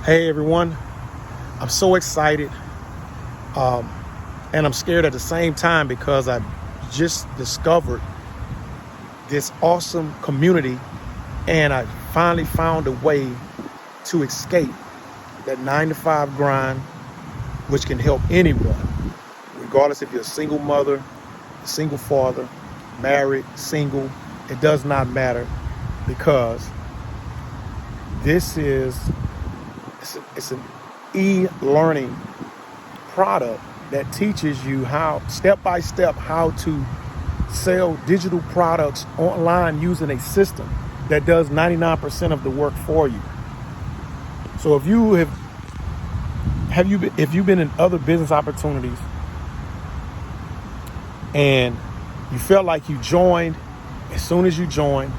Hey everyone, I'm so excited and I'm scared at the same time because I just discovered this awesome community and I finally found a way to escape that 9 to 5 grind, which can help anyone, regardless if you're a single mother, a single father, married, single, it does not matter because this is it's an e-learning product that teaches you how step by step how to sell digital products online using a system that does 99% of the work for you. So if you've been in other business opportunities and you felt like you joined, as soon as you joined,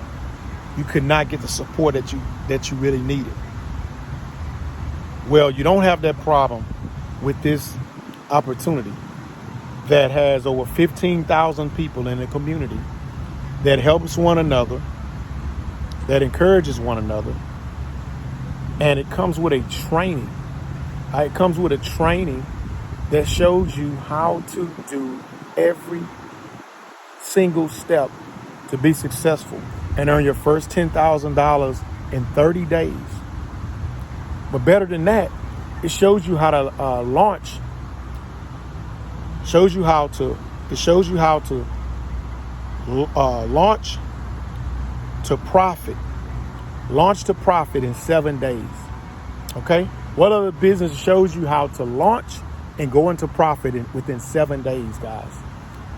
you could not get the support that you really needed. Well, you don't have that problem with this opportunity that has over 15,000 people in the community that helps one another, that encourages one another, and it comes with a training. It comes with a training that shows you how to do every single step to be successful and earn your first $10,000 in 30 days. But better than that, it shows you how to launch. It shows you how to launch to profit. Launch to profit in 7 days. Okay? What other business shows you how to launch and go into profit within 7 days, guys?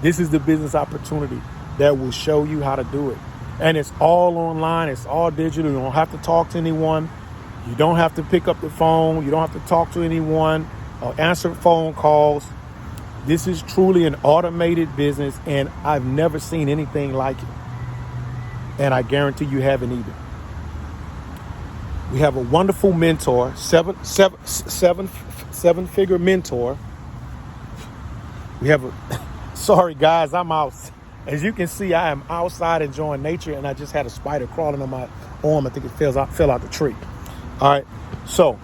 This is the business opportunity that will show you how to do it. And it's all online. It's all digital. You don't have to talk to anyone. You don't have to pick up the phone. You don't have to talk to anyone or answer phone calls. This is truly an automated business, and I've never seen anything like it. And I guarantee you haven't either. We have a wonderful mentor, seven-figure mentor. We have sorry guys, I'm out. As you can see, I am outside enjoying nature, and I just had a spider crawling on my arm. I think it fell out the tree. All right, so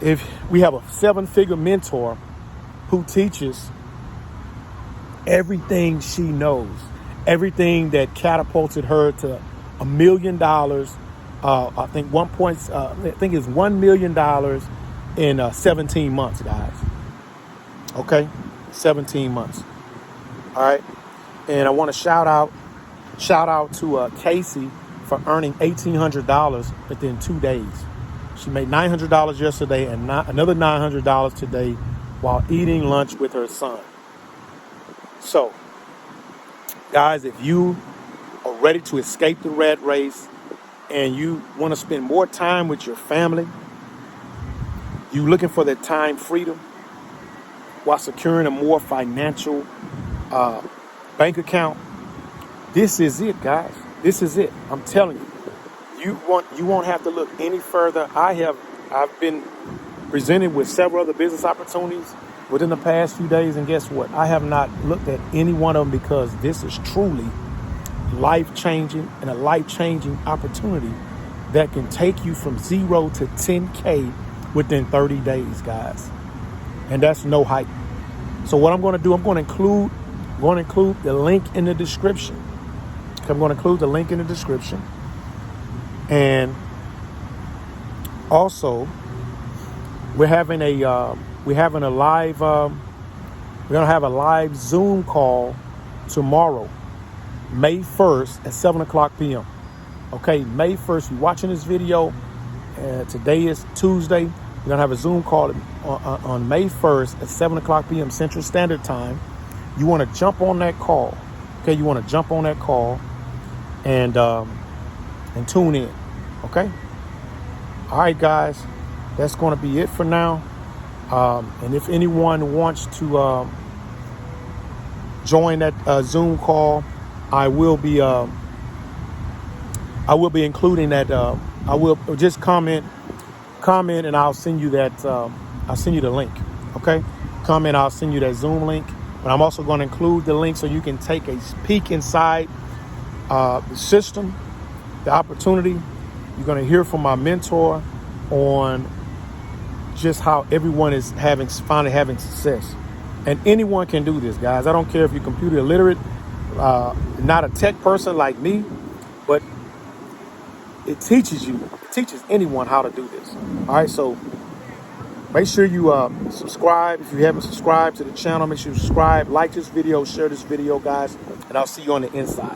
if we have a 7-figure mentor who teaches everything she knows, everything that catapulted her to $1 million. I think it's $1 million in 17 months, guys. Okay, 17 months. All right, and I want to shout out to Casey for earning $1,800 within 2 days. She made $900 yesterday and another $900 today while eating lunch with her son. So, guys, if you are ready to escape the rat race and you want to spend more time with your family, you looking for that time freedom while securing a more financial bank account, this is it, guys. This is it. I'm telling you. You won't have to look any further. I've been presented with several other business opportunities within the past few days, and guess what? I have not looked at any one of them because this is truly life-changing and a life-changing opportunity that can take you from 0 to 10K within 30 days, guys. And that's no hype. So what I'm going to do, I'm going to include the link in the description. I'm going to include the link in the description. And also, we're having a live we're going to have a live Zoom call tomorrow, May 1st at 7:00 p.m. Okay, May 1st. You're watching this video. Today is Tuesday. We're going to have a Zoom call on May 1st at 7:00 p.m. Central Standard Time. You want to jump on that call. Okay, you want to jump on that call and tune in. Okay. All right, guys. That's going to be it for now. And if anyone wants to join that Zoom call, I will be including that. I will just comment, and I'll send you that. I'll send you the link. Okay. Comment. I'll send you that Zoom link. But I'm also going to include the link so you can take a peek inside the system, the opportunity. You're going to hear from my mentor. on just how everyone is finally having success. And anyone can do this, guys. I don't care if you're computer illiterate, not a tech person like me, but it teaches anyone how to do this. All right, so make sure you subscribe. If you haven't subscribed to the channel, make sure you subscribe, like this video, share this video, guys, and I'll see you on the inside.